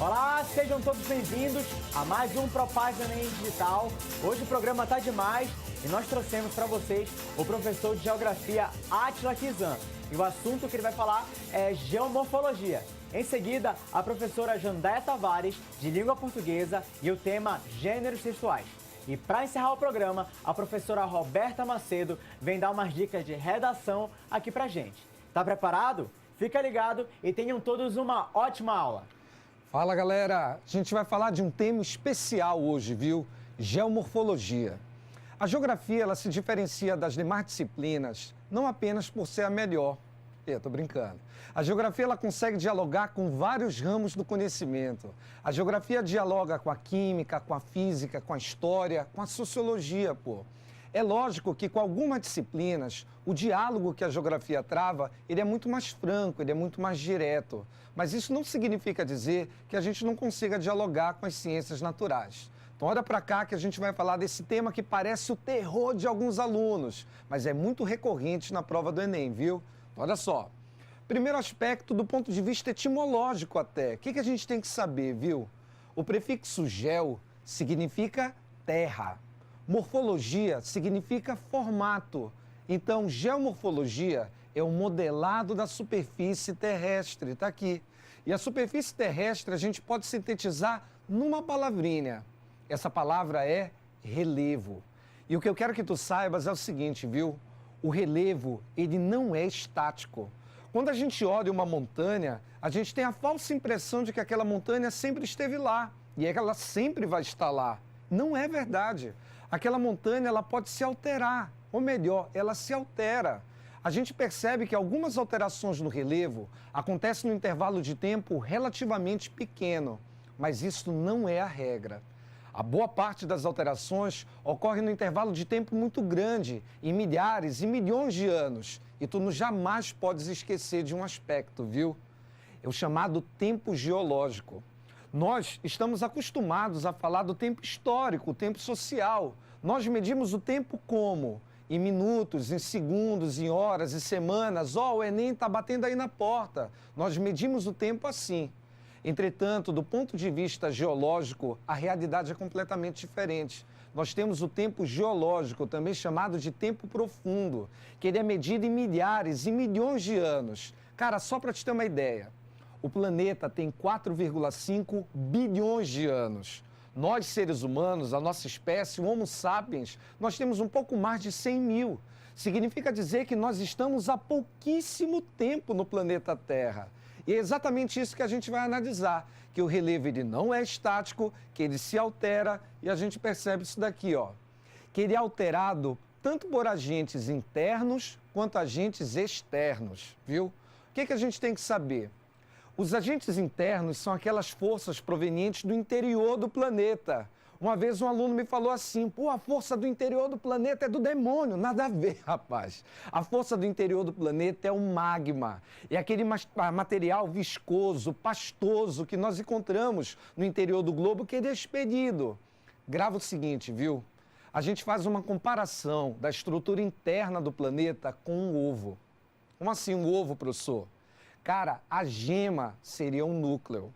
Olá, sejam todos bem-vindos a mais um Propágina Enem Digital. Hoje o programa tá demais e nós trouxemos para vocês o professor de Geografia Átila Kizan. E o assunto que ele vai falar é geomorfologia. Em seguida, a professora Jandaia Tavares, de Língua Portuguesa, e o tema Gêneros Textuais. E para encerrar o programa, a professora Roberta Macedo vem dar umas dicas de redação aqui pra gente. Tá preparado? Fica ligado e tenham todos uma ótima aula! Fala galera, a gente vai falar de um tema especial hoje, viu? Geomorfologia. A geografia ela se diferencia das demais disciplinas não apenas por ser a melhor. Tô brincando. A geografia ela consegue dialogar com vários ramos do conhecimento. A geografia dialoga com a química, com a física, com a história, com a sociologia, pô. É lógico que com algumas disciplinas, o diálogo que a geografia trava, ele é muito mais franco, ele é muito mais direto. Mas isso não significa dizer que a gente não consiga dialogar com as ciências naturais. Então olha para cá que a gente vai falar desse tema que parece o terror de alguns alunos, mas é muito recorrente na prova do Enem, viu? Então, olha só. Primeiro aspecto do ponto de vista etimológico até. O que a gente tem que saber, viu? O prefixo geo significa terra. Morfologia significa formato. Então, geomorfologia é o modelado da superfície terrestre, está aqui. E a superfície terrestre a gente pode sintetizar numa palavrinha. Essa palavra é relevo. E o que eu quero que tu saibas é o seguinte, viu? O relevo, ele não é estático. Quando a gente olha uma montanha, a gente tem a falsa impressão de que aquela montanha sempre esteve lá. E ela sempre vai estar lá. Não é verdade. Aquela montanha ela pode se alterar, ou melhor, ela se altera. A gente percebe que algumas alterações no relevo acontecem no intervalo de tempo relativamente pequeno, mas isso não é a regra. A boa parte das alterações ocorre no intervalo de tempo muito grande, em milhares e milhões de anos, e tu jamais podes esquecer de um aspecto, viu? É o chamado tempo geológico. Nós estamos acostumados a falar do tempo histórico, o tempo social. Nós medimos o tempo como? Em minutos, em segundos, em horas, em semanas. O Enem está batendo aí na porta. Nós medimos o tempo assim. Entretanto, do ponto de vista geológico, a realidade é completamente diferente. Nós temos o tempo geológico, também chamado de tempo profundo, que ele é medido em milhares e milhões de anos. Cara, só para te ter uma ideia, o planeta tem 4,5 bilhões de anos. Nós, seres humanos, a nossa espécie, o Homo sapiens, nós temos um pouco mais de 100 mil. Significa dizer que nós estamos há pouquíssimo tempo no planeta Terra. E é exatamente isso que a gente vai analisar, que o relevo ele não é estático, que ele se altera, e a gente percebe isso daqui, ó, que ele é alterado tanto por agentes internos quanto agentes externos, viu? O que a gente tem que saber? Os agentes internos são aquelas forças provenientes do interior do planeta. Uma vez um aluno me falou assim, pô, a força do interior do planeta é do demônio. Nada a ver, rapaz. A força do interior do planeta é o magma. É aquele material viscoso, pastoso que nós encontramos no interior do globo que ele é expelido. Grava o seguinte, viu? A gente faz uma comparação da estrutura interna do planeta com um ovo. Como assim um ovo, professor? Cara, a gema seria um núcleo,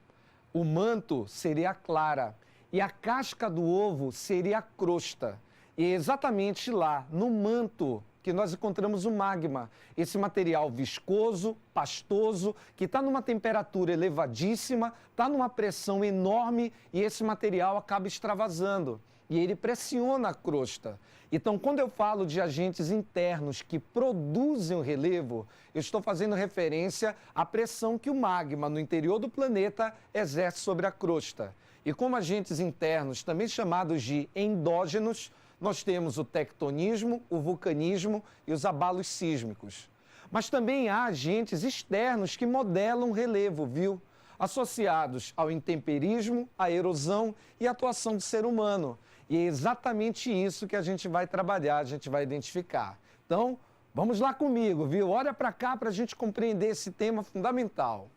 o manto seria a clara e a casca do ovo seria a crosta. E é exatamente lá, no manto, que nós encontramos o magma, esse material viscoso, pastoso, que está numa temperatura elevadíssima, está numa pressão enorme e esse material acaba extravasando. E ele pressiona a crosta. Então, quando eu falo de agentes internos que produzem o relevo, eu estou fazendo referência à pressão que o magma no interior do planeta exerce sobre a crosta. E como agentes internos, também chamados de endógenos, nós temos o tectonismo, o vulcanismo e os abalos sísmicos. Mas também há agentes externos que modelam o relevo, viu? Associados ao intemperismo, à erosão e à atuação do ser humano. E é exatamente isso que a gente vai trabalhar, a gente vai identificar. Então, vamos lá comigo, viu? Olha para cá para a gente compreender esse tema fundamental.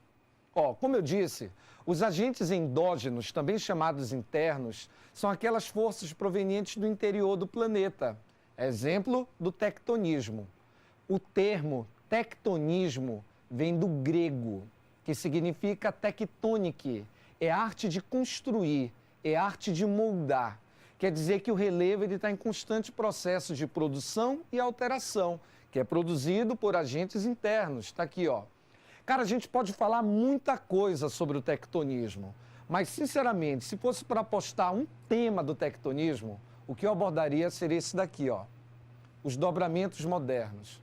Ó, como eu disse, os agentes endógenos, também chamados internos, são aquelas forças provenientes do interior do planeta. Exemplo do tectonismo. O termo tectonismo vem do grego, que significa tectonic. é arte de construir, é arte de moldar. Quer dizer que o relevo está em constante processo de produção e alteração, que é produzido por agentes internos. Está aqui, ó. Cara, a gente pode falar muita coisa sobre o tectonismo, mas, sinceramente, se fosse para apostar um tema do tectonismo, o que eu abordaria seria esse daqui, ó. Os dobramentos modernos.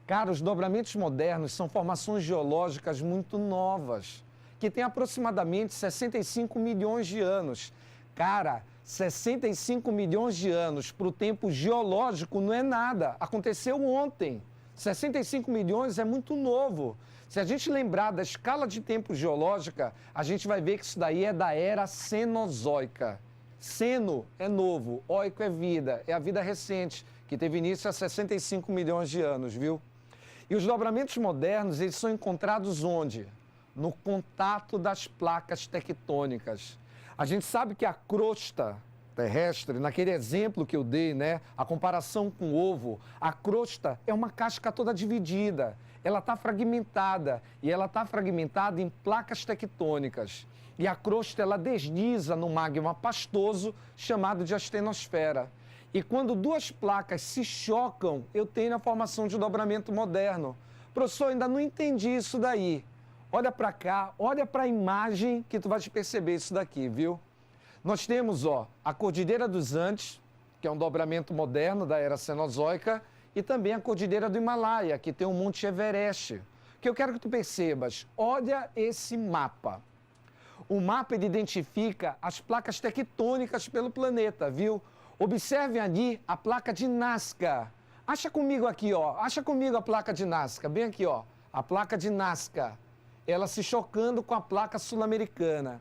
Cara, os dobramentos modernos são formações geológicas muito novas, que têm aproximadamente 65 milhões de anos. Cara, 65 milhões de anos para o tempo geológico não é nada. Aconteceu ontem. 65 milhões é muito novo. Se a gente lembrar da escala de tempo geológica, a gente vai ver que isso daí é da era Cenozoica. Ceno é novo, oico é vida, é a vida recente, que teve início há 65 milhões de anos, viu? E os dobramentos modernos, eles são encontrados onde? No contato das placas tectônicas. A gente sabe que a crosta terrestre, naquele exemplo que eu dei, né, a comparação com o ovo, a crosta é uma casca toda dividida, ela está fragmentada, e ela está fragmentada em placas tectônicas. E a crosta, ela desliza no magma pastoso, chamado de astenosfera. E quando duas placas se chocam, eu tenho a formação de dobramento moderno. Professor, ainda não entendi isso daí. Olha para cá, olha para a imagem que tu vai perceber isso daqui, viu? Nós temos, ó, a Cordilheira dos Andes, que é um dobramento moderno da era Cenozoica, e também a Cordilheira do Himalaia, que tem o Monte Everest. O que eu quero que tu percebas, olha esse mapa. O mapa, ele identifica as placas tectônicas pelo planeta, viu? Observem ali a placa de Nazca. Acha comigo aqui, ó. Acha comigo a placa de Nazca. Bem aqui, ó. A placa de Nazca. Ela se chocando com a placa sul-americana.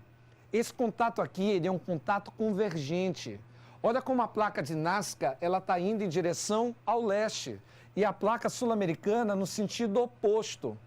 Esse contato aqui, ele é um contato convergente. Olha como a placa de Nazca, ela está indo em direção ao leste. E a placa sul-americana no sentido oposto.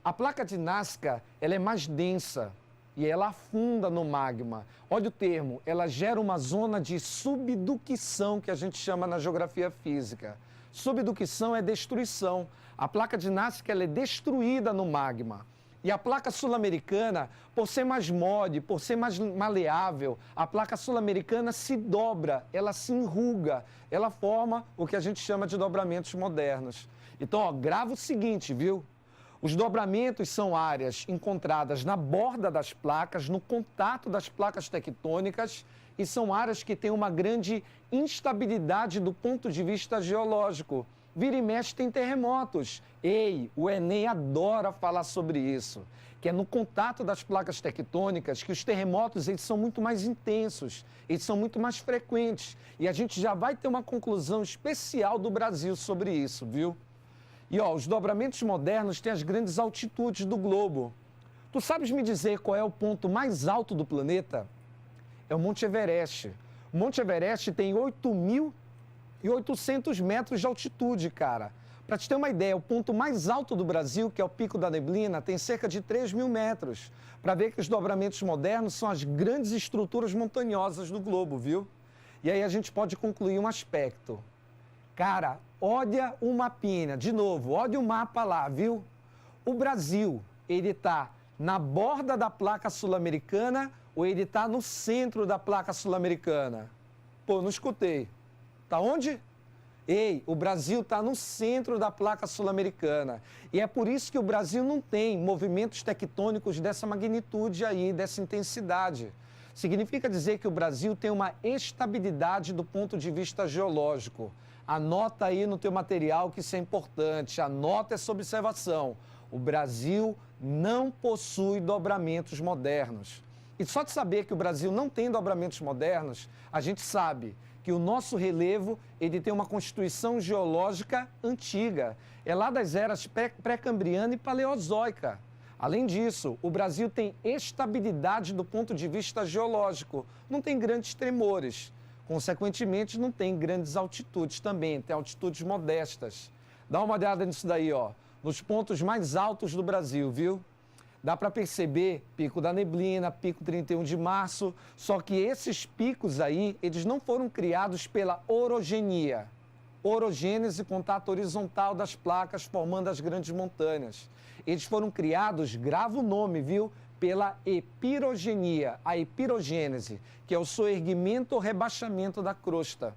A placa de Nazca, ela é mais densa. E ela afunda no magma. Olha o termo, ela gera uma zona de subducção, que a gente chama na geografia física. Subducção é destruição. A placa de Nazca, ela é destruída no magma. E a placa sul-americana, por ser mais mole, por ser mais maleável, a placa sul-americana se dobra, ela se enruga, ela forma o que a gente chama de dobramentos modernos. Então, ó, grava o seguinte, viu? Os dobramentos são áreas encontradas na borda das placas, no contato das placas tectônicas, e são áreas que têm uma grande instabilidade do ponto de vista geológico. Vira e mexe tem terremotos. Ei, o Enem adora falar sobre isso, que é no contato das placas tectônicas que os terremotos eles são muito mais intensos, eles são muito mais frequentes. E a gente já vai ter uma conclusão especial do Brasil sobre isso, viu? E ó, os dobramentos modernos têm as grandes altitudes do globo. Tu sabes me dizer qual é o ponto mais alto do planeta? É o Monte Everest. O Monte Everest tem 8.800 metros de altitude, cara. Para te ter uma ideia, o ponto mais alto do Brasil, que é o Pico da Neblina, tem cerca de 3.000 metros. Para ver que os dobramentos modernos são as grandes estruturas montanhosas do globo, viu? E aí a gente pode concluir um aspecto. Cara, olha o mapinha, de novo, olha o mapa lá, viu? O Brasil, ele está na borda da placa sul-americana ou ele está no centro da placa sul-americana? Pô, não escutei. Tá onde? Ei, o Brasil está no centro da placa sul-americana. E é por isso que o Brasil não tem movimentos tectônicos dessa magnitude aí, dessa intensidade. Significa dizer que o Brasil tem uma estabilidade do ponto de vista geológico. Anota aí no teu material que isso é importante, anota essa observação. O Brasil não possui dobramentos modernos. E só de saber que o Brasil não tem dobramentos modernos, a gente sabe que o nosso relevo ele tem uma constituição geológica antiga. É lá das eras pré-cambriana e paleozoica. Além disso, o Brasil tem estabilidade do ponto de vista geológico, não tem grandes tremores. Consequentemente, não tem grandes altitudes também, tem altitudes modestas. Dá uma olhada nisso daí, ó, nos pontos mais altos do Brasil, viu? Dá para perceber Pico da Neblina, Pico 31 de Março, só que esses picos aí, eles não foram criados pela orogenia. Orogênese, contato horizontal das placas formando as grandes montanhas. Eles foram criados, grava o nome, viu? pela epirogenia, a epirogênese, que é o soerguimento ou rebaixamento da crosta.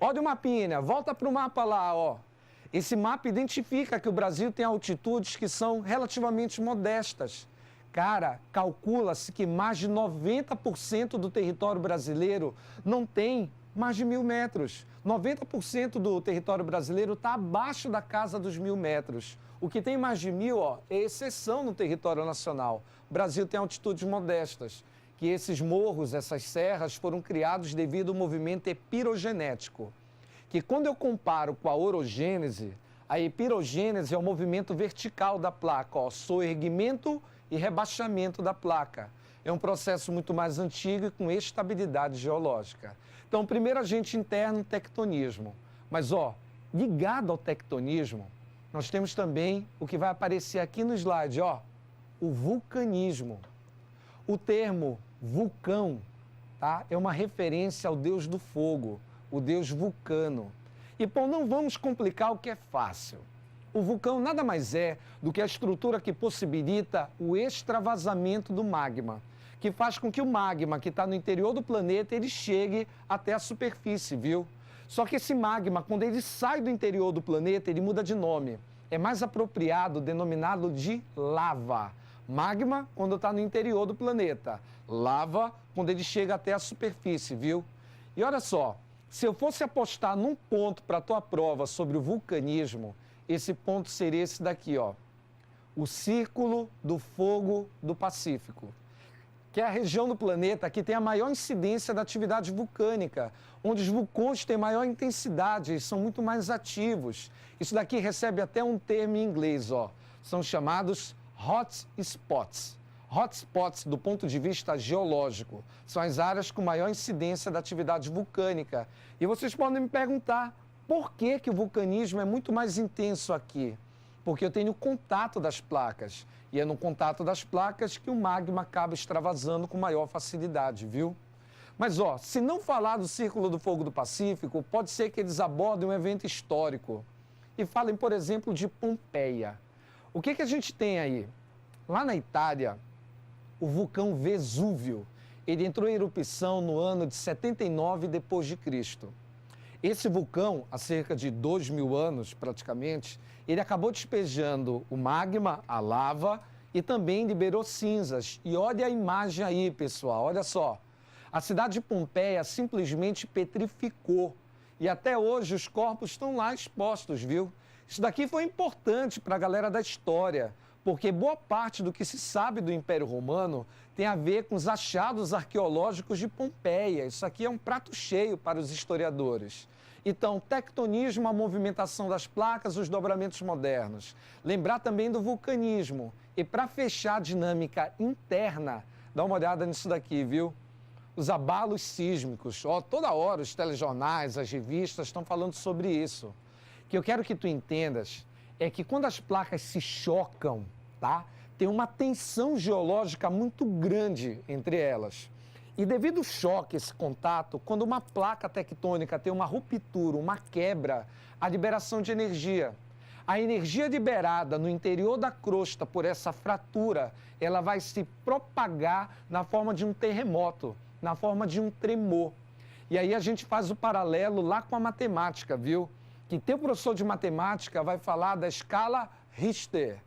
Olha o mapinha, volta para o mapa lá, ó. Esse mapa identifica que o Brasil tem altitudes que são relativamente modestas. Cara, calcula-se que mais de 90% do território brasileiro não tem mais de 1.000 metros. 90% do território brasileiro está abaixo da casa dos 1.000 metros. O que tem mais de 1.000, ó, é exceção no território nacional. O Brasil tem altitudes modestas, que esses morros, essas serras, foram criados devido ao movimento epirogenético. Que quando eu comparo com a orogênese, a epirogênese é o movimento vertical da placa, ó, soerguimento e rebaixamento da placa. É um processo muito mais antigo e com estabilidade geológica. Então, primeiro agente interno, tectonismo. Mas, ó, ligado ao tectonismo, nós temos também o que vai aparecer aqui no slide, ó, o vulcanismo. O termo vulcão, tá, é uma referência ao deus do fogo, o deus Vulcano. E, pô, não vamos complicar o que é fácil. O vulcão nada mais é do que a estrutura que possibilita o extravasamento do magma, que faz com que o magma que está no interior do planeta, ele chegue até a superfície, viu? Só que esse magma, quando ele sai do interior do planeta, ele muda de nome. É mais apropriado denominado de lava. Magma, quando está no interior do planeta. Lava, quando ele chega até a superfície, viu? E olha só, se eu fosse apostar num ponto para a tua prova sobre o vulcanismo, esse ponto seria esse daqui, ó. O Círculo do Fogo do Pacífico, que é a região do planeta que tem a maior incidência da atividade vulcânica, onde os vulcões têm maior intensidade e são muito mais ativos. Isso daqui recebe até um termo em inglês, ó. São chamados hot spots. Hotspots, do ponto de vista geológico, são as áreas com maior incidência da atividade vulcânica. E vocês podem me perguntar, por que o vulcanismo é muito mais intenso aqui? Porque eu tenho contato das placas. E é no contato das placas que o magma acaba extravasando com maior facilidade, viu? Mas, ó, se não falar do Círculo do Fogo do Pacífico, pode ser que eles abordem um evento histórico. E falem, por exemplo, de Pompeia. O que a gente tem aí? Lá na Itália, o vulcão Vesúvio, ele entrou em erupção no ano de 79 d.C. Esse vulcão, há cerca de 2.000 anos praticamente, ele acabou despejando o magma, a lava, e também liberou cinzas. E olha a imagem aí, pessoal, olha só. A cidade de Pompeia simplesmente petrificou. E até hoje os corpos estão lá expostos, viu? Isso daqui foi importante para a galera da história, porque boa parte do que se sabe do Império Romano tem a ver com os achados arqueológicos de Pompeia. Isso aqui é um prato cheio para os historiadores. Então, tectonismo, a movimentação das placas, os dobramentos modernos. Lembrar também do vulcanismo. E para fechar a dinâmica interna, dá uma olhada nisso daqui, viu? Os abalos sísmicos. Ó, toda hora os telejornais, as revistas estão falando sobre isso. O que eu quero que tu entendas é que quando as placas se chocam, tá? Tem uma tensão geológica muito grande entre elas. E devido ao choque, esse contato, quando uma placa tectônica tem uma ruptura, uma quebra, a liberação de energia. A energia liberada no interior da crosta por essa fratura, ela vai se propagar na forma de um terremoto, na forma de um tremor. E aí a gente faz o paralelo lá com a matemática, viu? Que teu professor de matemática vai falar da escala Richter,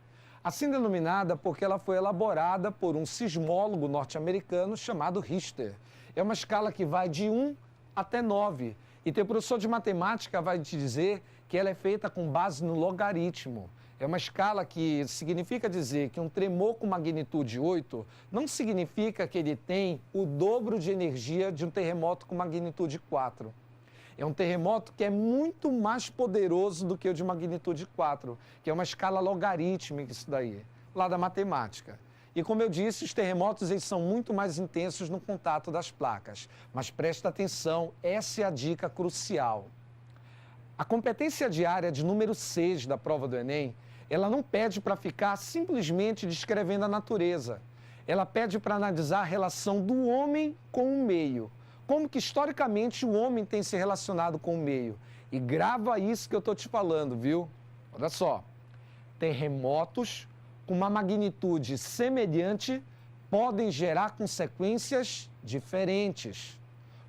assim denominada porque ela foi elaborada por um sismólogo norte-americano chamado Richter. É uma escala que vai de 1 até 9. E teu professor de matemática vai te dizer que ela é feita com base no logaritmo. É uma escala que significa dizer que um tremor com magnitude 8 não significa que ele tem o dobro de energia de um terremoto com magnitude 4. É um terremoto que é muito mais poderoso do que o de magnitude 4, que é uma escala logarítmica isso daí, lá da matemática. E como eu disse, os terremotos eles são muito mais intensos no contato das placas. Mas presta atenção, essa é a dica crucial. A competência diária de número 6 da prova do Enem, ela não pede para ficar simplesmente descrevendo a natureza. Ela pede para analisar a relação do homem com o meio. Como que historicamente o homem tem se relacionado com o meio. E grava isso que eu estou te falando, viu? Olha só, terremotos com uma magnitude semelhante podem gerar consequências diferentes.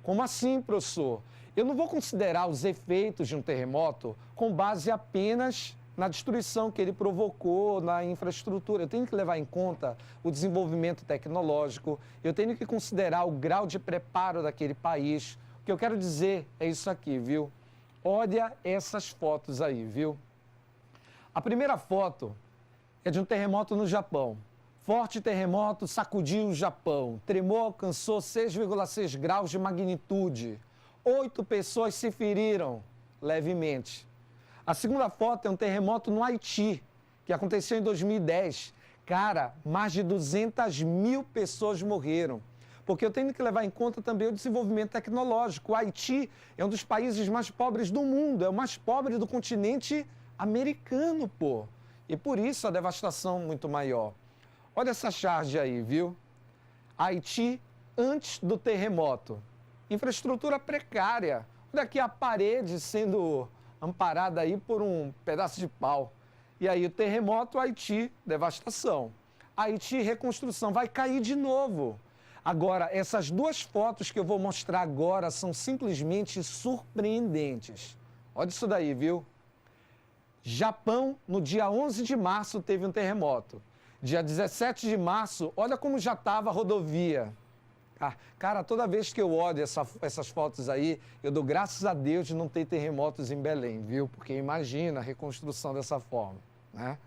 Como assim, professor? Eu não vou considerar os efeitos de um terremoto com base apenas na destruição que ele provocou na infraestrutura. Eu tenho que levar em conta o desenvolvimento tecnológico, eu tenho que considerar o grau de preparo daquele país. O que eu quero dizer é isso aqui, viu? Olha essas fotos aí, viu? A primeira foto é de um terremoto no Japão. Forte terremoto sacudiu o Japão. Tremor alcançou 6,6 graus de magnitude. 8 pessoas se feriram levemente. A segunda foto é um terremoto no Haiti, que aconteceu em 2010. Cara, mais de 200 mil pessoas morreram. Porque eu tenho que levar em conta também o desenvolvimento tecnológico. O Haiti é um dos países mais pobres do mundo, é o mais pobre do continente americano, pô. E por isso a devastação muito maior. Olha essa charge aí, viu? Haiti antes do terremoto. Infraestrutura precária. Olha aqui a parede sendo amparada aí por um pedaço de pau. E aí o terremoto, Haiti, devastação. Haiti, reconstrução, vai cair de novo. Agora, essas duas fotos que eu vou mostrar agora são simplesmente surpreendentes. Olha isso daí, viu? Japão, no dia 11 de março, teve um terremoto. Dia 17 de março, olha como já estava a rodovia. Cara, toda vez que eu olho essas fotos aí, eu dou graças a Deus de não ter terremotos em Belém, viu? Porque imagina a reconstrução dessa forma, né?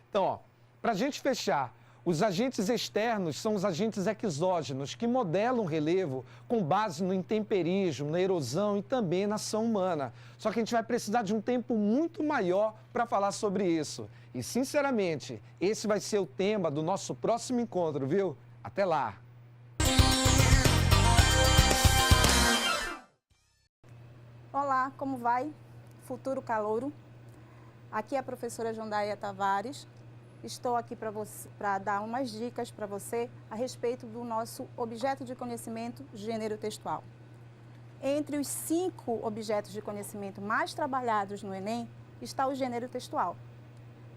Então, ó, para a gente fechar, os agentes externos são os agentes exógenos que modelam o relevo com base no intemperismo, na erosão e também na ação humana. Só que a gente vai precisar de um tempo muito maior para falar sobre isso. E, sinceramente, esse vai ser o tema do nosso próximo encontro, viu? Até lá! Olá, como vai? Futuro calouro. Aqui é a professora Jondaia Tavares. Estou aqui para dar umas dicas para você a respeito do nosso objeto de conhecimento, gênero textual. Entre os 5 objetos de conhecimento mais trabalhados no Enem está o gênero textual.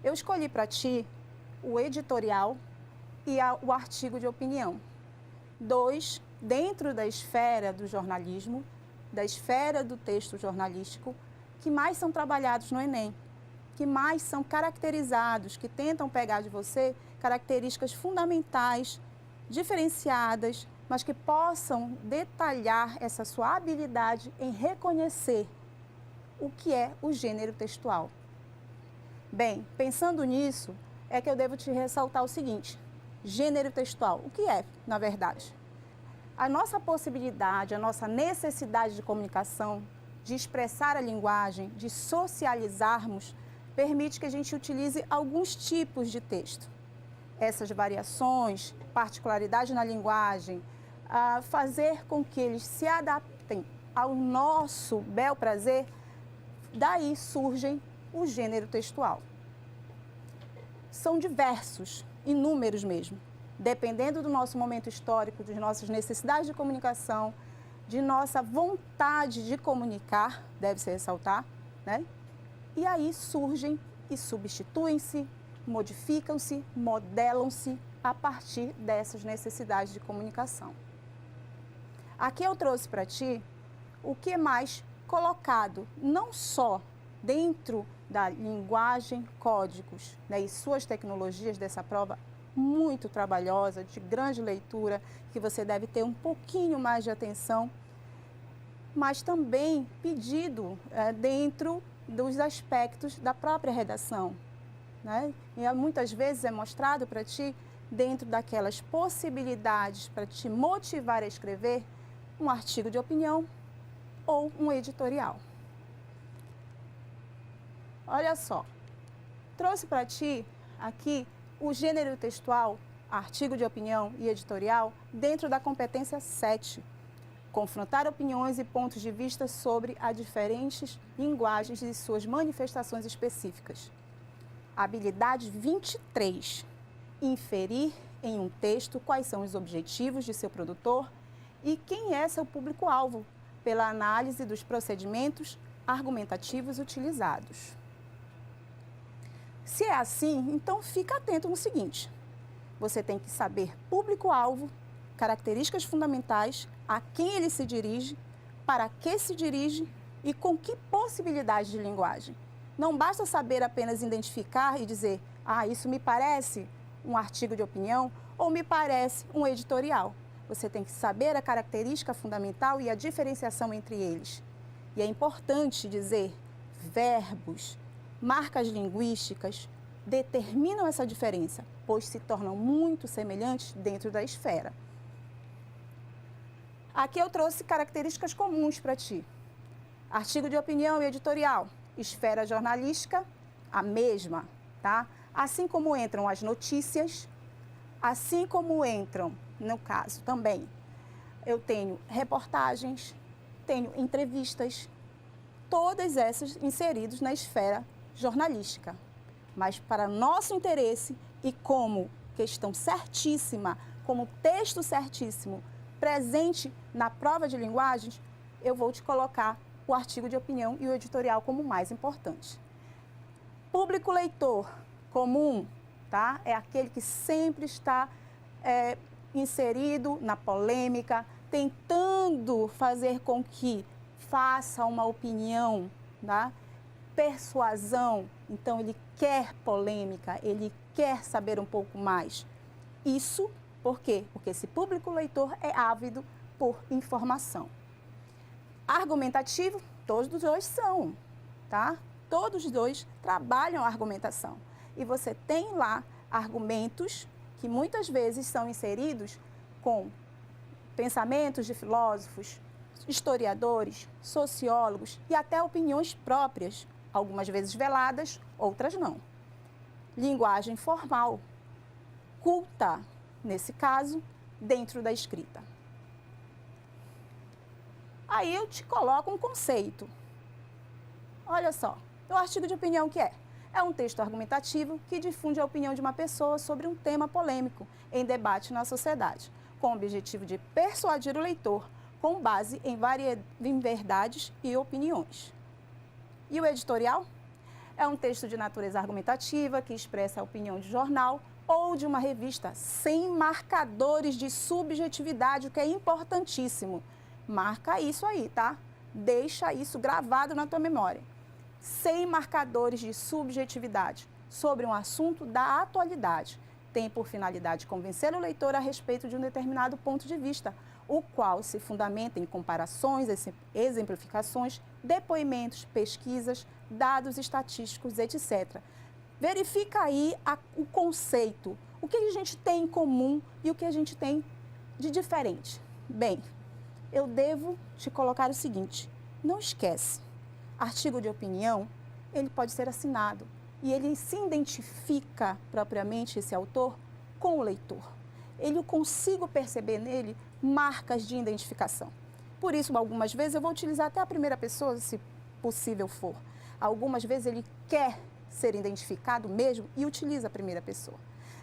Eu escolhi para ti o editorial e o artigo de opinião. 2 dentro da esfera do jornalismo, da esfera do texto jornalístico, que mais são trabalhados no Enem, que mais são caracterizados, que tentam pegar de você características fundamentais, diferenciadas, mas que possam detalhar essa sua habilidade em reconhecer o que é o gênero textual. Bem, pensando nisso, é que eu devo te ressaltar o seguinte: gênero textual, o que é, na verdade? A nossa possibilidade, a nossa necessidade de comunicação, de expressar a linguagem, de socializarmos, permite que a gente utilize alguns tipos de texto. Essas variações, particularidade na linguagem, fazer com que eles se adaptem ao nosso bel prazer, daí surgem o gênero textual. São diversos, inúmeros mesmo. Dependendo do nosso momento histórico, de nossas necessidades de comunicação, de nossa vontade de comunicar, deve-se ressaltar, né? E aí surgem e substituem-se, modificam-se, modelam-se a partir dessas necessidades de comunicação. Aqui eu trouxe para ti o que é mais colocado, não só dentro da linguagem, códigos, né, e suas tecnologias dessa prova, muito trabalhosa, de grande leitura, que você deve ter um pouquinho mais de atenção, mas também pedido dentro dos aspectos da própria redação, né? E muitas vezes é mostrado para ti, dentro daquelas possibilidades para te motivar a escrever, um artigo de opinião ou um editorial. Olha só, trouxe para ti aqui o gênero textual, artigo de opinião e editorial dentro da competência 7. Confrontar opiniões e pontos de vista sobre as diferentes linguagens e suas manifestações específicas. Habilidade 23. Inferir em um texto quais são os objetivos de seu produtor e quem é seu público-alvo, pela análise dos procedimentos argumentativos utilizados. Se é assim, então fica atento no seguinte. Você tem que saber público-alvo, características fundamentais, a quem ele se dirige, para que se dirige e com que possibilidade de linguagem. Não basta saber apenas identificar e dizer, isso me parece um artigo de opinião ou me parece um editorial. Você tem que saber a característica fundamental e a diferenciação entre eles. E é importante dizer, verbos, marcas linguísticas determinam essa diferença, pois se tornam muito semelhantes dentro da esfera. Aqui eu trouxe características comuns para ti. Artigo de opinião e editorial, esfera jornalística, a mesma, tá? Assim como entram as notícias, assim como entram, no caso também, eu tenho reportagens, tenho entrevistas, todas essas inseridas na esfera jornalística. Mas para nosso interesse e como questão certíssima, como texto certíssimo, presente na prova de linguagens, eu vou te colocar o artigo de opinião e o editorial como mais importante. Público leitor comum, tá? É aquele que sempre está inserido na polêmica, tentando fazer com que faça uma opinião, tá? Persuasão. Então, ele quer polêmica, ele quer saber um pouco mais. Isso por quê? Porque esse público leitor é ávido por informação. Argumentativo, todos os dois são, tá? Todos os dois trabalham a argumentação. E você tem lá argumentos que muitas vezes são inseridos com pensamentos de filósofos, historiadores, sociólogos e até opiniões próprias, algumas vezes veladas, outras não. Linguagem formal, culta, nesse caso, dentro da escrita. Aí eu te coloco um conceito. Olha só, o artigo de opinião que é? É um texto argumentativo que difunde a opinião de uma pessoa sobre um tema polêmico em debate na sociedade, com o objetivo de persuadir o leitor com base em verdades e opiniões. E o editorial? É um texto de natureza argumentativa que expressa a opinião de jornal ou de uma revista, sem marcadores de subjetividade, o que é importantíssimo. Marca isso aí, tá? Deixa isso gravado na tua memória. Sem marcadores de subjetividade sobre um assunto da atualidade. Tem por finalidade convencer o leitor a respeito de um determinado ponto de vista, o qual se fundamenta em comparações, exemplificações, depoimentos, pesquisas, dados estatísticos, etc. Verifica aí o conceito, o que a gente tem em comum e o que a gente tem de diferente. Bem, eu devo te colocar o seguinte, não esquece, artigo de opinião, ele pode ser assinado e ele se identifica propriamente, esse autor, com o leitor. Eu consigo perceber nele marcas de identificação. Por isso, algumas vezes, eu vou utilizar até a primeira pessoa, se possível for. Algumas vezes ele quer ser identificado mesmo e utiliza a primeira pessoa.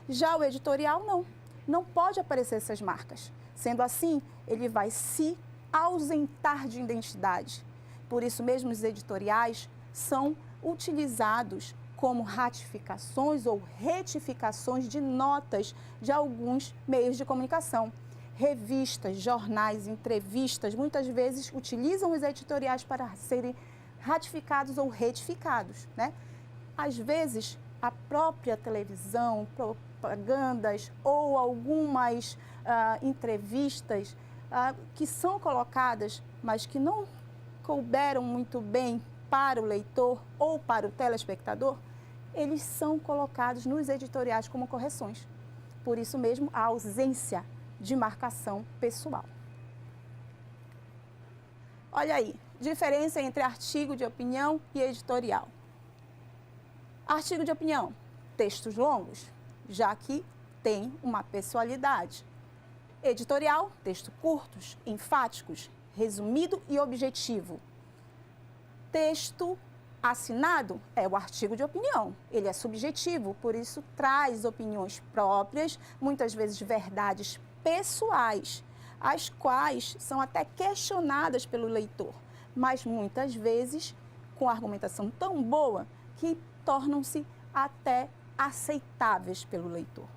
Já o editorial, não pode aparecer essas marcas. Sendo assim, ele vai se ausentar de identidade. Por isso mesmo, os editoriais são utilizados como ratificações ou retificações de notas de alguns meios de comunicação. Revistas, jornais, entrevistas, muitas vezes utilizam os editoriais para serem ratificados ou retificados, né? Às vezes, a própria televisão, propagandas ou algumas entrevistas que são colocadas, mas que não couberam muito bem para o leitor ou para o telespectador, eles são colocados nos editoriais como correções. Por isso mesmo, a ausência de marcação pessoal. Olha aí, diferença entre artigo de opinião e editorial. Artigo de opinião, textos longos, já que tem uma pessoalidade. Editorial, textos curtos, enfáticos, resumido e objetivo. Texto assinado é o artigo de opinião. Ele é subjetivo, por isso traz opiniões próprias, muitas vezes verdades pessoais, as quais são até questionadas pelo leitor, mas muitas vezes com argumentação tão boa que tornam-se até aceitáveis pelo leitor.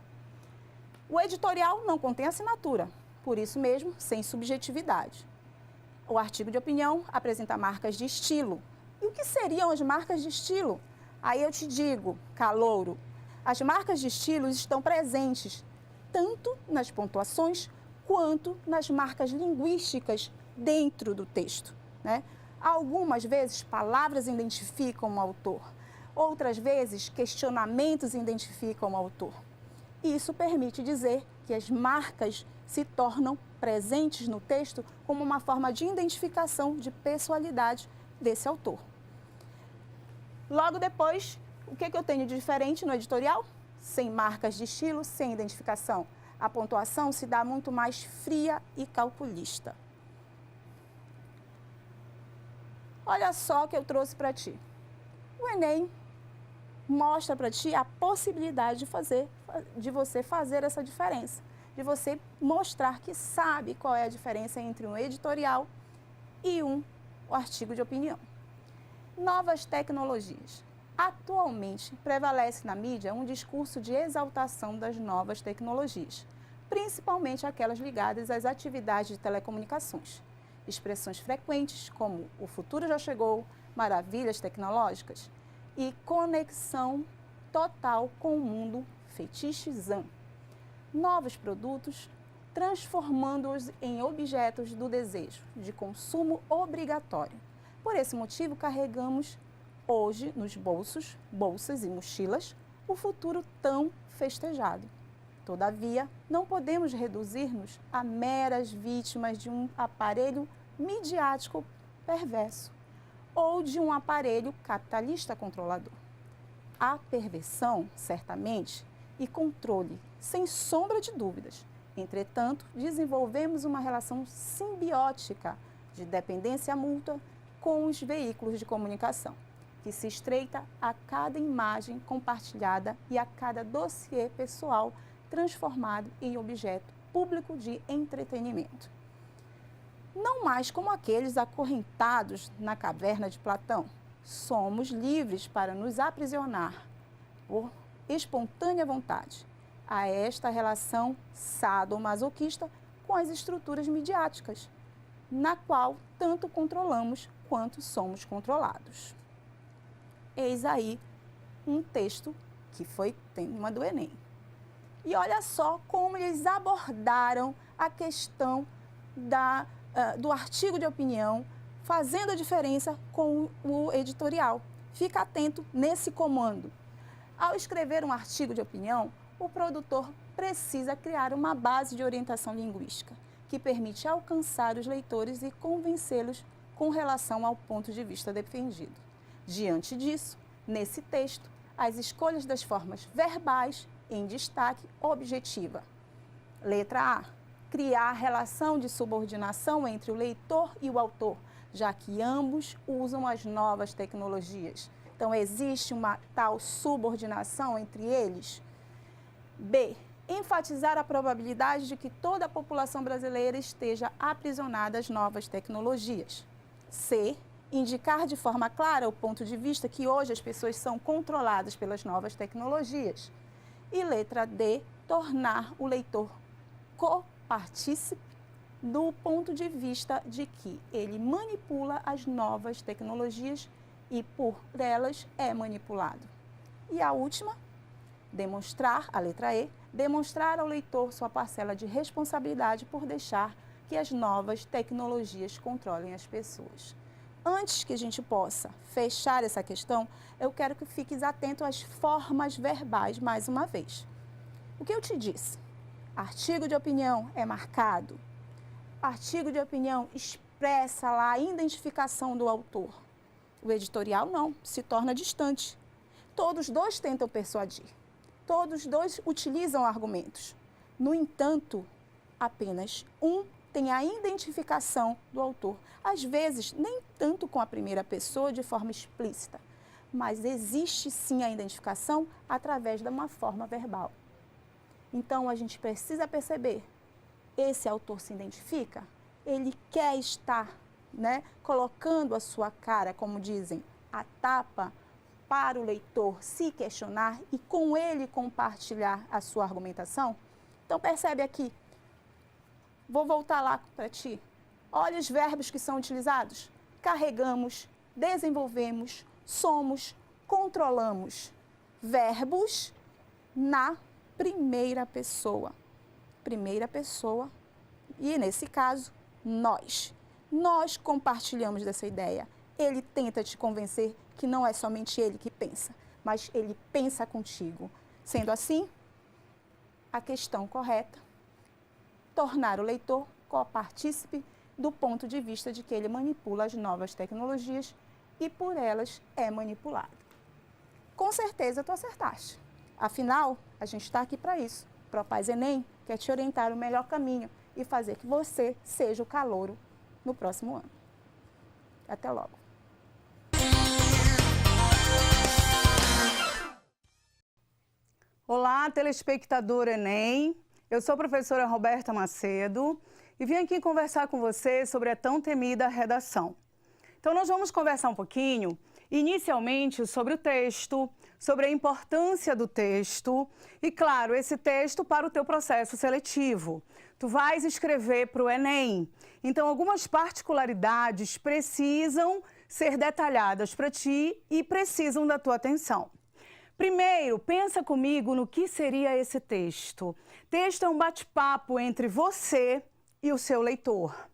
O editorial não contém assinatura, por isso mesmo, sem subjetividade. O artigo de opinião apresenta marcas de estilo. E o que seriam as marcas de estilo? Aí eu te digo, calouro, as marcas de estilo estão presentes tanto nas pontuações quanto nas marcas linguísticas dentro do texto, né? Algumas vezes palavras identificam o autor, outras vezes questionamentos identificam o autor. Isso permite dizer que as marcas se tornam presentes no texto como uma forma de identificação de pessoalidade desse autor. Logo depois, o que eu tenho de diferente no editorial? Sem marcas de estilo, sem identificação. A pontuação se dá muito mais fria e calculista. Olha só o que eu trouxe para ti. O Enem mostra para ti a possibilidade de você fazer essa diferença, de você mostrar que sabe qual é a diferença entre um editorial e um artigo de opinião. Novas tecnologias. Atualmente, prevalece na mídia um discurso de exaltação das novas tecnologias, principalmente aquelas ligadas às atividades de telecomunicações. Expressões frequentes como o futuro já chegou, maravilhas tecnológicas e conexão total com o mundo fetichizante. Novos produtos transformando-os em objetos do desejo, de consumo obrigatório. Por esse motivo, carregamos hoje nos bolsos, bolsas e mochilas, o futuro tão festejado. Todavia, não podemos reduzir-nos a meras vítimas de um aparelho midiático perverso ou de um aparelho capitalista controlador. Há perversão, certamente, e controle, sem sombra de dúvidas. Entretanto, desenvolvemos uma relação simbiótica de dependência mútua com os veículos de comunicação, que se estreita a cada imagem compartilhada e a cada dossiê pessoal transformado em objeto público de entretenimento. Não mais como aqueles acorrentados na caverna de Platão. Somos livres para nos aprisionar por espontânea vontade a esta relação sadomasoquista com as estruturas midiáticas, na qual tanto controlamos quanto somos controlados. Eis aí um texto que foi tema do Enem. E olha só como eles abordaram a questão do artigo de opinião, fazendo a diferença com o editorial. Fica atento nesse comando. Ao escrever um artigo de opinião, o produtor precisa criar uma base de orientação linguística, que permite alcançar os leitores e convencê-los com relação ao ponto de vista defendido. Diante disso, nesse texto, as escolhas das formas verbais em destaque objetiva. Letra A. Criar relação de subordinação entre o leitor e o autor, já que ambos usam as novas tecnologias. Então, existe uma tal subordinação entre eles. B. Enfatizar a probabilidade de que toda a população brasileira esteja aprisionada às novas tecnologias. C. Indicar de forma clara o ponto de vista que hoje as pessoas são controladas pelas novas tecnologias. E letra D. Tornar o leitor copartícipe do ponto de vista de que ele manipula as novas tecnologias e por elas é manipulado. E a última, demonstrar, a letra E, demonstrar ao leitor sua parcela de responsabilidade por deixar que as novas tecnologias controlem as pessoas. Antes que a gente possa fechar essa questão, eu quero que fiques atento às formas verbais mais uma vez. O que eu te disse? Artigo de opinião é marcado. Artigo de opinião expressa lá a identificação do autor. O editorial não, se torna distante. Todos dois tentam persuadir. Todos dois utilizam argumentos. No entanto, apenas um tem a identificação do autor. Às vezes, nem tanto com a primeira pessoa de forma explícita, mas existe sim a identificação através de uma forma verbal. Então, a gente precisa perceber, esse autor se identifica? Ele quer estar, colocando a sua cara, como dizem, a tapa para o leitor se questionar e com ele compartilhar a sua argumentação? Então percebe aqui. Vou voltar lá para ti. Olha os verbos que são utilizados. Carregamos, desenvolvemos, somos, controlamos. Verbos na primeira pessoa. Primeira pessoa. E nesse caso, nós. Nós compartilhamos dessa ideia. Ele tenta te convencer que não é somente ele que pensa, mas ele pensa contigo. Sendo assim, a questão correta, tornar o leitor copartícipe do ponto de vista de que ele manipula as novas tecnologias e por elas é manipulado. Com certeza tu acertaste. Afinal, a gente está aqui para isso. Propaz Enem quer te orientar o melhor caminho e fazer que você seja o calouro no próximo ano. Até logo. Olá, telespectador Enem. Eu sou a professora Roberta Macedo e vim aqui conversar com você sobre a tão temida redação. Então, nós vamos conversar um pouquinho, inicialmente, sobre o texto, sobre a importância do texto e, claro, esse texto para o teu processo seletivo. Tu vais escrever para o Enem, então algumas particularidades precisam ser detalhadas para ti e precisam da tua atenção. Primeiro, pensa comigo no que seria esse texto. Texto é um bate-papo entre você e o seu leitor.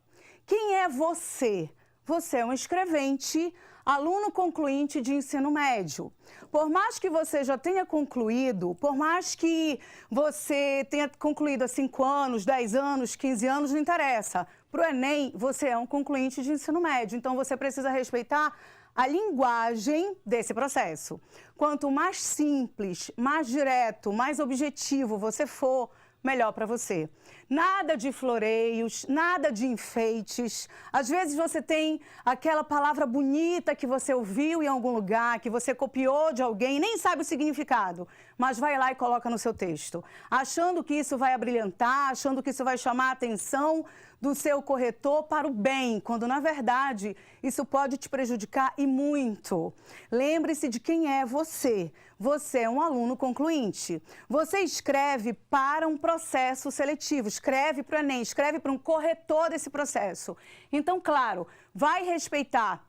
Quem é você? Você é um escrevente, aluno concluinte de ensino médio. Por mais que você já tenha concluído, por mais que você tenha concluído há 5 anos, 10 anos, 15 anos, não interessa. Para o Enem, você é um concluinte de ensino médio, então você precisa respeitar a linguagem desse processo. Quanto mais simples, mais direto, mais objetivo você for, melhor para você. Nada de floreios, nada de enfeites. Às vezes você tem aquela palavra bonita que você ouviu em algum lugar, que você copiou de alguém, nem sabe o significado, mas vai lá e coloca no seu texto, achando que isso vai abrilhantar, achando que isso vai chamar a atenção do seu corretor para o bem, quando na verdade isso pode te prejudicar e muito. Lembre-se de quem é você. Você é um aluno concluinte. Você escreve para um processo seletivo, escreve para o Enem, escreve para um corretor desse processo. Então, claro, vai respeitar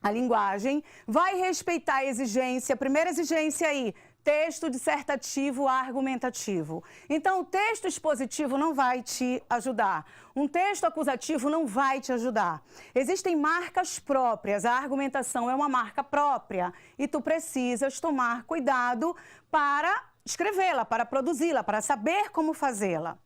a linguagem, vai respeitar a exigência, a primeira exigência aí, texto dissertativo argumentativo. Então, o texto expositivo não vai te ajudar. Um texto acusativo não vai te ajudar. Existem marcas próprias, a argumentação é uma marca própria e tu precisas tomar cuidado para escrevê-la, para produzi-la, para saber como fazê-la.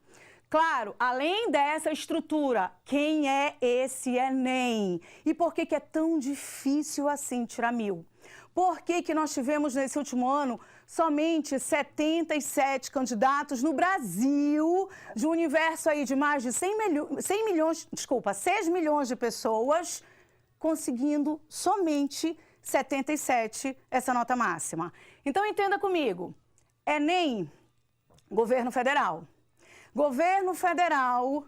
Claro, além dessa estrutura, quem é esse Enem? E por que é tão difícil assim tirar 1000? Por que nós tivemos nesse último ano somente 77 candidatos no Brasil, de um universo aí de mais de 6 milhões de pessoas, conseguindo somente 77 essa nota máxima? Então entenda comigo, Enem, governo federal. Governo federal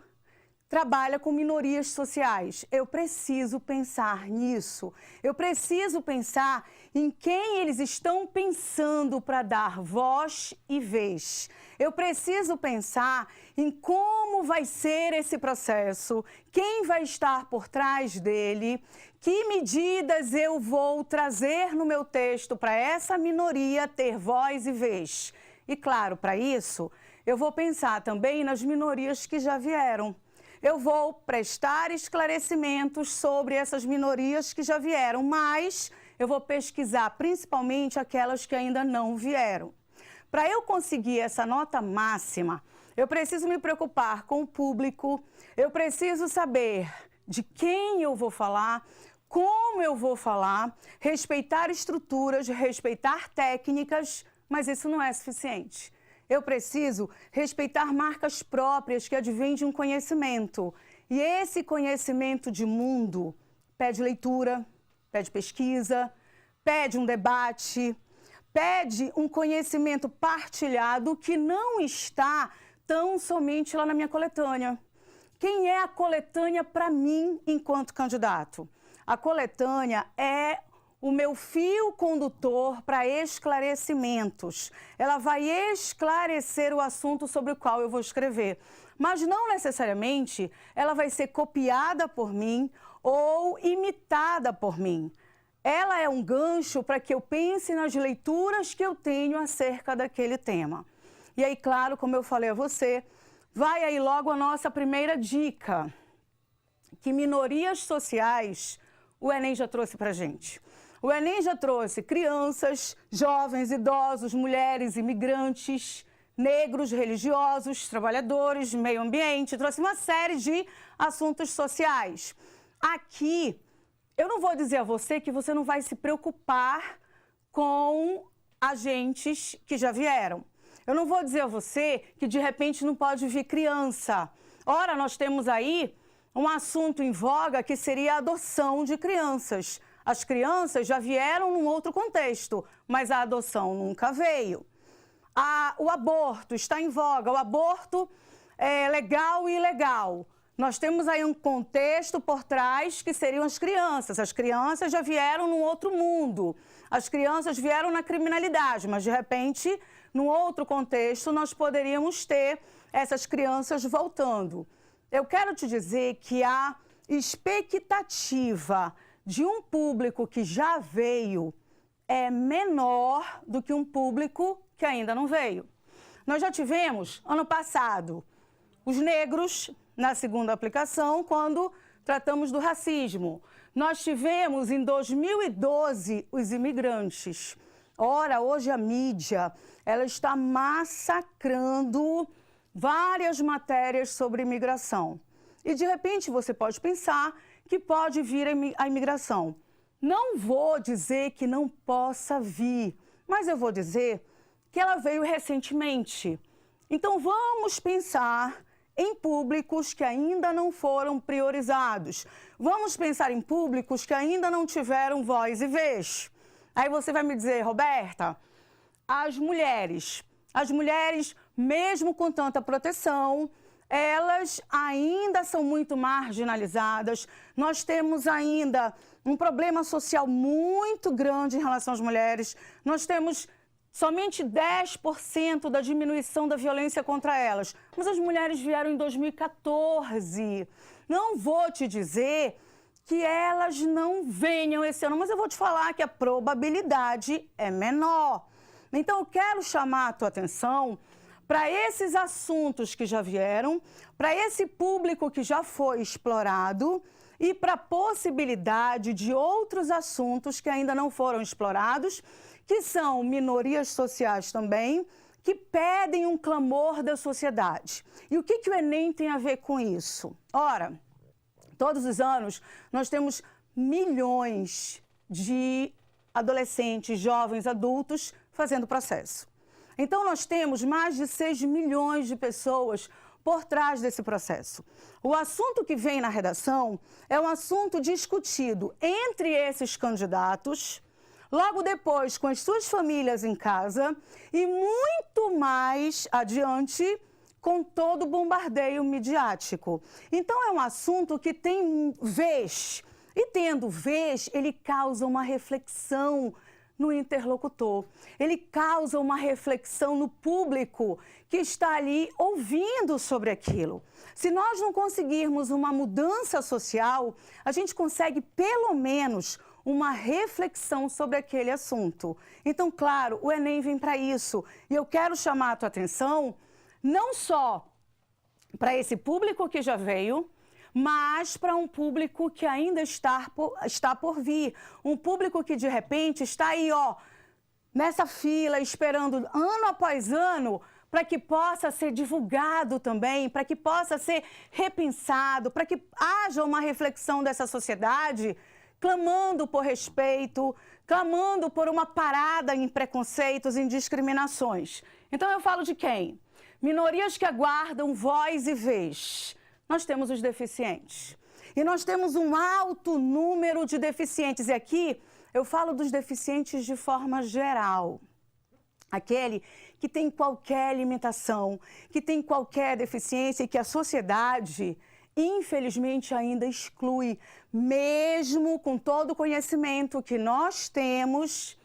trabalha com minorias sociais. Eu preciso pensar nisso. Eu preciso pensar em quem eles estão pensando para dar voz e vez. Eu preciso pensar em como vai ser esse processo, quem vai estar por trás dele, que medidas eu vou trazer no meu texto para essa minoria ter voz e vez. E claro, para isso, eu vou pensar também nas minorias que já vieram. Eu vou prestar esclarecimentos sobre essas minorias que já vieram, mas eu vou pesquisar principalmente aquelas que ainda não vieram. Para eu conseguir essa nota máxima, eu preciso me preocupar com o público, eu preciso saber de quem eu vou falar, como eu vou falar, respeitar estruturas, respeitar técnicas, mas isso não é suficiente. Eu preciso respeitar marcas próprias que advêm de um conhecimento. E esse conhecimento de mundo pede leitura, pede pesquisa, pede um debate, pede um conhecimento partilhado que não está tão somente lá na minha coletânea. Quem é a coletânea para mim enquanto candidato? A coletânea é o meu fio condutor para esclarecimentos. Ela vai esclarecer o assunto sobre o qual eu vou escrever. Mas não necessariamente ela vai ser copiada por mim ou imitada por mim. Ela é um gancho para que eu pense nas leituras que eu tenho acerca daquele tema. E aí, claro, como eu falei a você, vai aí logo a nossa primeira dica, que minorias sociais o Enem já trouxe para a gente. O Enem já trouxe crianças, jovens, idosos, mulheres, imigrantes, negros, religiosos, trabalhadores, meio ambiente, trouxe uma série de assuntos sociais. Aqui, eu não vou dizer a você que você não vai se preocupar com agentes que já vieram. Eu não vou dizer a você que de repente não pode vir criança. Ora, nós temos aí um assunto em voga que seria a adoção de crianças. As crianças já vieram num outro contexto, mas a adoção nunca veio. O aborto está em voga, o aborto é legal e ilegal. Nós temos aí um contexto por trás que seriam as crianças. As crianças já vieram num outro mundo. As crianças vieram na criminalidade, mas de repente, num outro contexto, nós poderíamos ter essas crianças voltando. Eu quero te dizer que a expectativa de um público que já veio é menor do que um público que ainda não veio. Nós já tivemos, ano passado, os negros na segunda aplicação, quando tratamos do racismo. Nós tivemos, em 2012, os imigrantes. Ora, hoje a mídia, ela está massacrando várias matérias sobre imigração. E, de repente, você pode pensar que pode vir a imigração. Não vou dizer que não possa vir, mas eu vou dizer que ela veio recentemente. Então, vamos pensar em públicos que ainda não foram priorizados. Vamos pensar em públicos que ainda não tiveram voz e vez. Aí você vai me dizer, Roberta, as mulheres, mesmo com tanta proteção, elas ainda são muito marginalizadas. Nós temos ainda um problema social muito grande em relação às mulheres. Nós temos somente 10% da diminuição da violência contra elas. Mas as mulheres vieram em 2014. Não vou te dizer que elas não venham esse ano, mas eu vou te falar que a probabilidade é menor. Então, eu quero chamar a tua atenção para esses assuntos que já vieram, para esse público que já foi explorado e para a possibilidade de outros assuntos que ainda não foram explorados, que são minorias sociais também, que pedem um clamor da sociedade. E o que o Enem tem a ver com isso? Ora, todos os anos nós temos milhões de adolescentes, jovens, adultos fazendo processo. Então, nós temos mais de 6 milhões de pessoas por trás desse processo. O assunto que vem na redação é um assunto discutido entre esses candidatos, logo depois com as suas famílias em casa e muito mais adiante com todo o bombardeio midiático. Então, é um assunto que tem vez, e tendo vez, ele causa uma reflexão no interlocutor. Ele causa uma reflexão no público que está ali ouvindo sobre aquilo. Se nós não conseguirmos uma mudança social, a gente consegue pelo menos uma reflexão sobre aquele assunto. Então, claro, o Enem vem para isso. E eu quero chamar a tua atenção não só para esse público que já veio, mas para um público que ainda está por vir. Um público que, de repente, está aí, ó, nessa fila, esperando ano após ano, para que possa ser divulgado também, para que possa ser repensado, para que haja uma reflexão dessa sociedade, clamando por respeito, clamando por uma parada em preconceitos, em discriminações. Então, eu falo de quem? Minorias que aguardam voz e vez. Nós temos os deficientes. E nós temos um alto número de deficientes. E aqui eu falo dos deficientes de forma geral. Aquele que tem qualquer limitação, que tem qualquer deficiência e que a sociedade infelizmente, ainda exclui, mesmo com todo o conhecimento que nós temos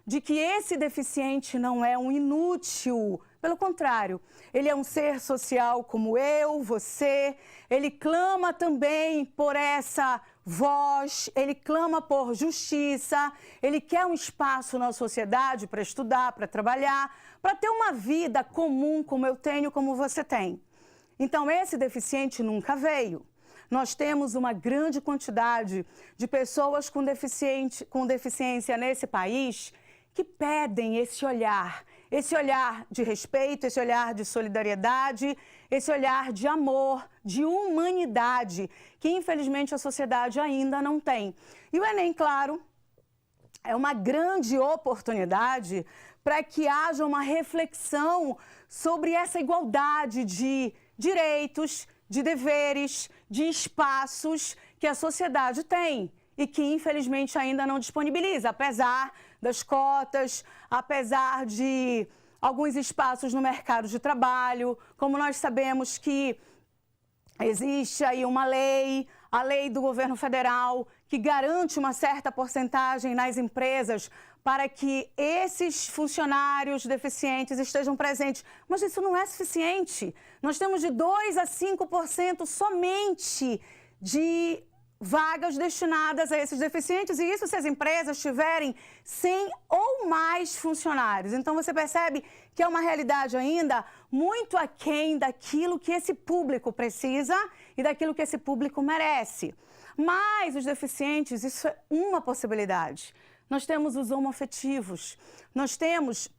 de que esse deficiente não é um inútil. Pelo contrário, ele é um ser social como eu, você. Ele clama também por essa voz, ele clama por justiça, ele quer um espaço na sociedade para estudar, para trabalhar, para ter uma vida comum como eu tenho, como você tem. Então, esse deficiente nunca veio. Nós temos uma grande quantidade de pessoas com deficiência nesse país que pedem esse olhar de respeito, esse olhar de solidariedade, esse olhar de amor, de humanidade, que infelizmente a sociedade ainda não tem. E o Enem, claro, é uma grande oportunidade para que haja uma reflexão sobre essa igualdade de direitos, de deveres, de espaços que a sociedade tem e que infelizmente ainda não disponibiliza, apesar das cotas, apesar de alguns espaços no mercado de trabalho, como nós sabemos que existe aí uma lei, a lei do governo federal, que garante uma certa porcentagem nas empresas para que esses funcionários deficientes estejam presentes. Mas isso não é suficiente. Nós temos de 2% a 5% somente de vagas destinadas a esses deficientes, e isso se as empresas tiverem 100 ou mais funcionários. Então, você percebe que é uma realidade ainda muito aquém daquilo que esse público precisa e daquilo que esse público merece. Mas os deficientes, isso é uma possibilidade. Nós temos os homoafetivos, nós temos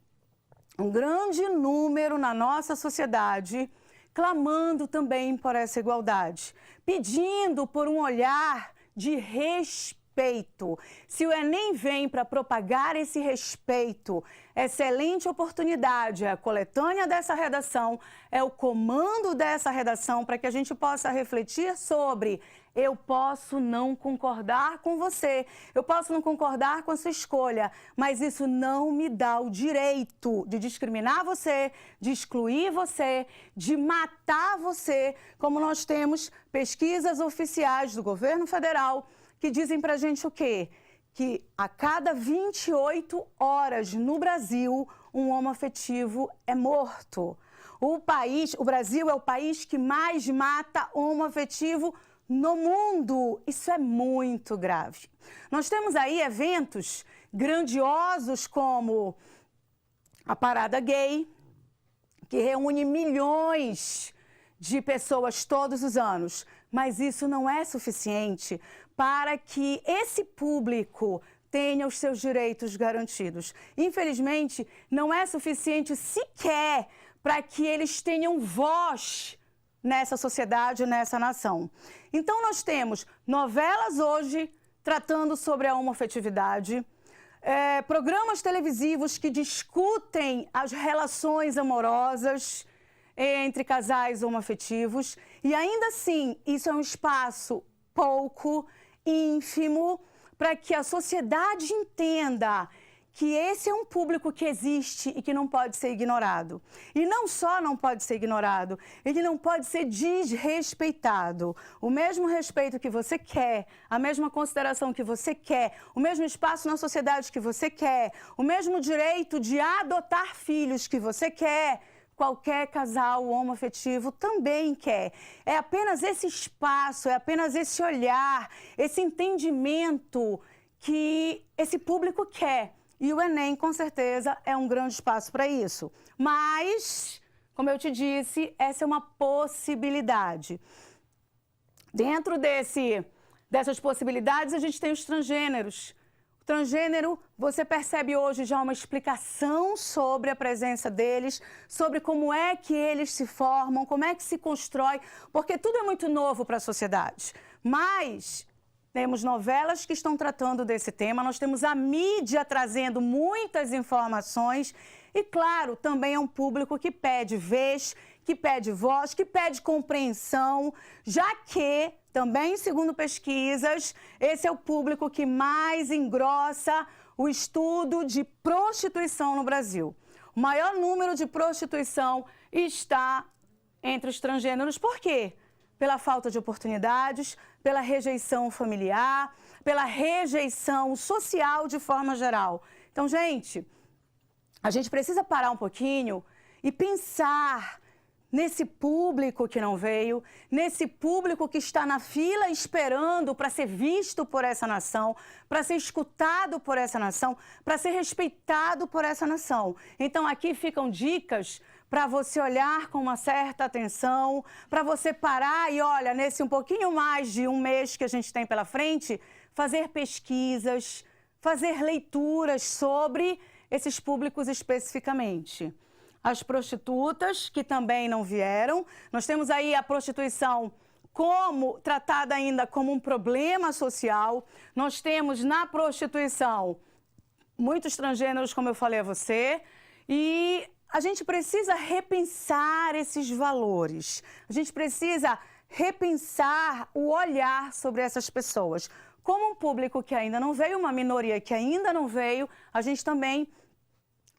um grande número na nossa sociedade clamando também por essa igualdade, pedindo por um olhar de respeito. Se o Enem vem para propagar esse respeito, excelente oportunidade, é a coletânea dessa redação, é o comando dessa redação para que a gente possa refletir sobre: eu posso não concordar com você, eu posso não concordar com a sua escolha, mas isso não me dá o direito de discriminar você, de excluir você, de matar você, como nós temos pesquisas oficiais do governo federal que dizem pra gente o quê? Que a cada 28 horas no Brasil, um homoafetivo é morto. O Brasil é o país que mais mata homoafetivo no mundo. Isso é muito grave. Nós temos aí eventos grandiosos como a Parada Gay, que reúne milhões de pessoas todos os anos, mas isso não é suficiente para que esse público tenha os seus direitos garantidos. Infelizmente, não é suficiente sequer para que eles tenham voz nessa sociedade, nessa nação. Então, nós temos novelas hoje tratando sobre a homoafetividade, programas televisivos que discutem as relações amorosas entre casais homoafetivos, e ainda assim, isso é um espaço pouco, ínfimo, para que a sociedade entenda que esse é um público que existe e que não pode ser ignorado. E não só não pode ser ignorado, ele não pode ser desrespeitado. O mesmo respeito que você quer, a mesma consideração que você quer, o mesmo espaço na sociedade que você quer, o mesmo direito de adotar filhos que você quer, qualquer casal homoafetivo também quer. É apenas esse espaço, é apenas esse olhar, esse entendimento que esse público quer. E o Enem, com certeza, é um grande espaço para isso. Mas, como eu te disse, essa é uma possibilidade. Dentro dessas possibilidades, a gente tem os transgêneros. O transgênero, você percebe hoje já uma explicação sobre a presença deles, sobre como é que eles se formam, como é que se constrói, porque tudo é muito novo para a sociedade. Mas temos novelas que estão tratando desse tema, nós temos a mídia trazendo muitas informações e, claro, também é um público que pede vez, que pede voz, que pede compreensão, já que, também segundo pesquisas, esse é o público que mais engrossa o estudo de prostituição no Brasil. O maior número de prostituição está entre os transgêneros. Por quê? pela falta de oportunidades, pela rejeição familiar, pela rejeição social de forma geral. Então, gente, a gente precisa parar um pouquinho e pensar nesse público que não veio, nesse público que está na fila esperando para ser visto por essa nação, para ser escutado por essa nação, para ser respeitado por essa nação. Então, aqui ficam dicas para você olhar com uma certa atenção, para você parar e, olha, nesse um pouquinho mais de um mês que a gente tem pela frente, fazer pesquisas, fazer leituras sobre esses públicos especificamente. As prostitutas, que também não vieram. Nós temos aí a prostituição como tratada ainda como um problema social. Nós temos na prostituição muitos transgêneros, como eu falei a você, e a gente precisa repensar esses valores. A gente precisa repensar o olhar sobre essas pessoas. Como um público que ainda não veio, uma minoria que ainda não veio, a gente também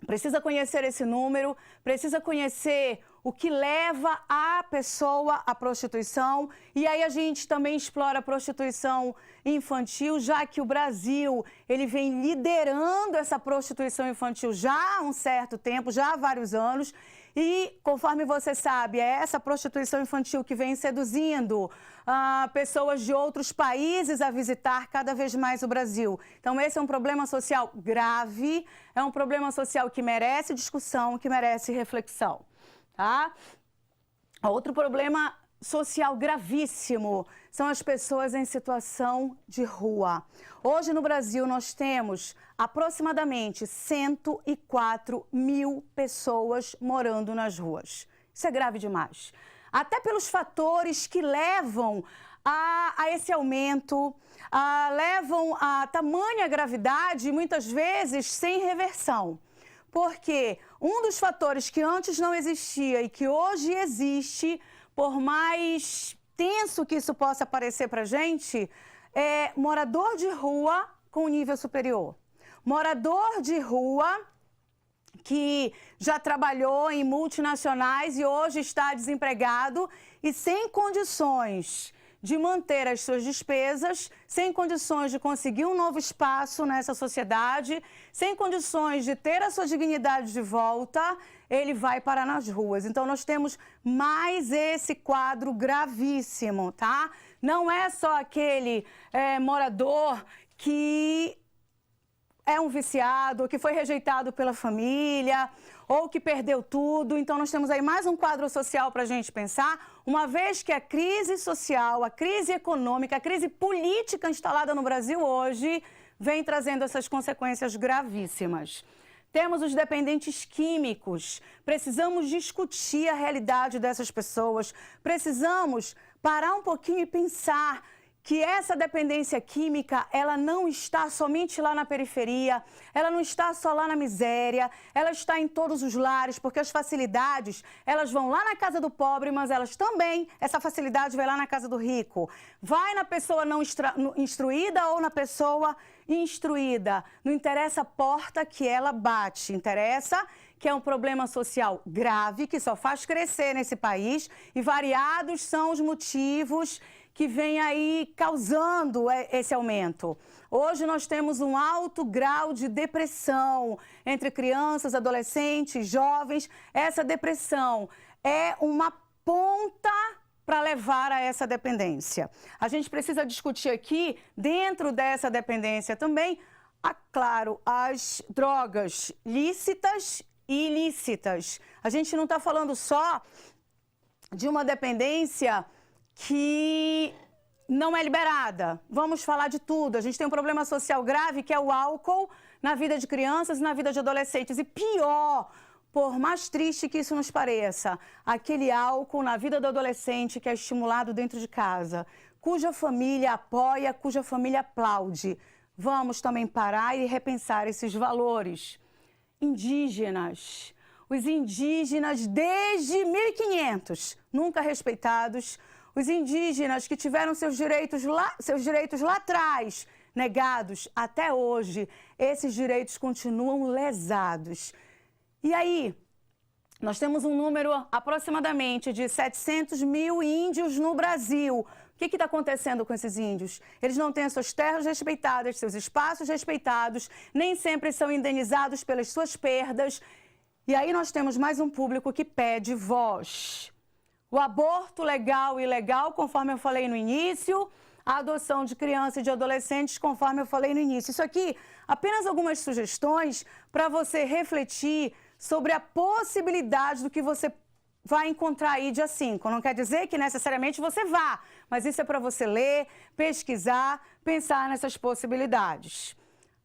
precisa conhecer esse número, precisa conhecer o que leva a pessoa à prostituição. E aí a gente também explora a prostituição infantil, já que o Brasil ele vem liderando essa prostituição infantil já há um certo tempo, já há vários anos. E, conforme você sabe, é essa prostituição infantil que vem seduzindo pessoas de outros países a visitar cada vez mais o Brasil. Então, esse é um problema social grave, é um problema social que merece discussão, que merece reflexão. Tá? Outro problema social gravíssimo são as pessoas em situação de rua. Hoje no Brasil nós temos aproximadamente 104 mil pessoas morando nas ruas. Isso é grave demais. Até pelos fatores que levam a esse aumento, levam a tamanha gravidade, muitas vezes sem reversão. Porque um dos fatores que antes não existia e que hoje existe, por mais tenso que isso possa parecer para a gente, é morador de rua com nível superior. Morador de rua que já trabalhou em multinacionais e hoje está desempregado e sem condições de manter as suas despesas, sem condições de conseguir um novo espaço nessa sociedade, sem condições de ter a sua dignidade de volta, ele vai parar nas ruas. Então, nós temos mais esse quadro gravíssimo, tá? Não é só aquele morador que é um viciado, que foi rejeitado pela família, ou que perdeu tudo. Então, nós temos aí mais um quadro social para a gente pensar, uma vez que a crise social, a crise econômica, a crise política instalada no Brasil hoje, vem trazendo essas consequências gravíssimas. Temos os dependentes químicos. Precisamos discutir a realidade dessas pessoas. Precisamos parar um pouquinho e pensar que essa dependência química, ela não está somente lá na periferia, ela não está só lá na miséria, ela está em todos os lares, porque as facilidades, elas vão lá na casa do pobre, mas elas também, essa facilidade vai lá na casa do rico. Vai na pessoa não instruída ou na pessoa instruída. Não interessa a porta que ela bate, interessa que é um problema social grave, que só faz crescer nesse país, e variados são os motivos que vem aí causando esse aumento. Hoje nós temos um alto grau de depressão entre crianças, adolescentes, jovens. Essa depressão é uma ponta para levar a essa dependência. A gente precisa discutir aqui, dentro dessa dependência também, claro, as drogas lícitas e ilícitas. A gente não está falando só de uma dependência que não é liberada. Vamos falar de tudo. A gente tem um problema social grave, que é o álcool na vida de crianças e na vida de adolescentes. E pior, por mais triste que isso nos pareça, aquele álcool na vida do adolescente que é estimulado dentro de casa, cuja família apoia, cuja família aplaude. Vamos também parar e repensar esses valores. Indígenas. Os indígenas desde 1500, nunca respeitados. Os indígenas que tiveram seus direitos lá atrás negados, até hoje, esses direitos continuam lesados. E aí, Nós temos um número aproximadamente de 700 mil índios no Brasil. O que está acontecendo com esses índios? Eles não têm as suas terras respeitadas, seus espaços respeitados, nem sempre são indenizados pelas suas perdas. E aí nós temos mais um público que pede voz. O aborto legal e ilegal, conforme eu falei no início, a adoção de crianças e de adolescentes, conforme eu falei no início. Isso aqui, apenas algumas sugestões para você refletir sobre a possibilidade do que você vai encontrar aí dia 5. Não quer dizer que necessariamente você vá, mas isso é para você ler, pesquisar, pensar nessas possibilidades.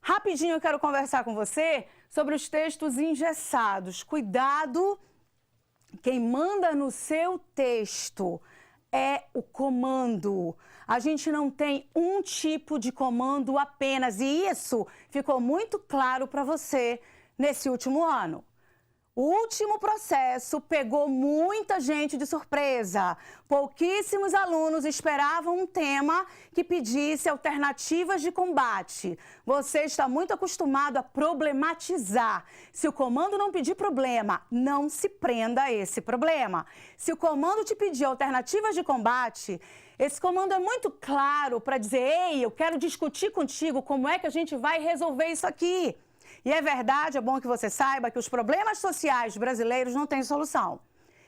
Rapidinho eu quero conversar com você sobre os textos engessados. Cuidado, quem manda no seu texto é o comando. A gente não tem um tipo de comando apenas, e isso ficou muito claro para você nesse último ano. O último processo pegou muita gente de surpresa. Pouquíssimos alunos esperavam um tema que pedisse alternativas de combate. Você está muito acostumado a problematizar. Se o comando não pedir problema, não se prenda a esse problema. Se o comando te pedir alternativas de combate, esse comando é muito claro para dizer: ei, eu quero discutir contigo como é que a gente vai resolver isso aqui. E é verdade, é bom que você saiba que os problemas sociais brasileiros não têm solução.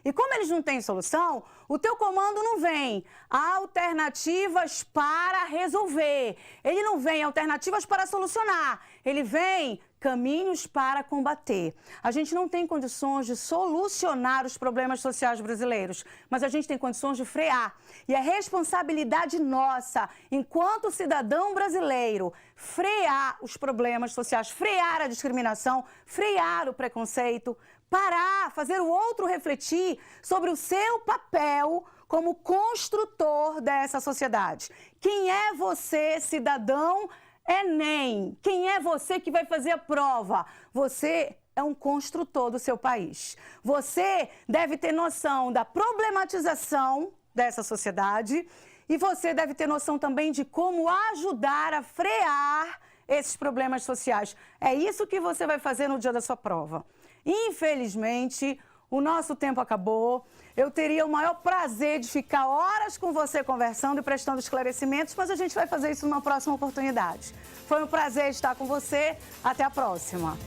E como eles não têm solução, o teu comando não vem alternativas para resolver. Ele não vem alternativas para solucionar. Ele vem caminhos para combater. A gente não tem condições de solucionar os problemas sociais brasileiros, mas a gente tem condições de frear. E é responsabilidade nossa, enquanto cidadão brasileiro, frear os problemas sociais, frear a discriminação, frear o preconceito, parar, fazer o outro refletir sobre o seu papel como construtor dessa sociedade. Quem é você, cidadão Enem? Quem é você que vai fazer a prova? Você é um construtor do seu país. Você deve ter noção da problematização dessa sociedade e você deve ter noção também de como ajudar a frear esses problemas sociais. É isso que você vai fazer no dia da sua prova. Infelizmente, o nosso tempo acabou. Eu teria o maior prazer de ficar horas com você conversando e prestando esclarecimentos, mas a gente vai fazer isso numa próxima oportunidade. Foi um prazer estar com você. Até a próxima.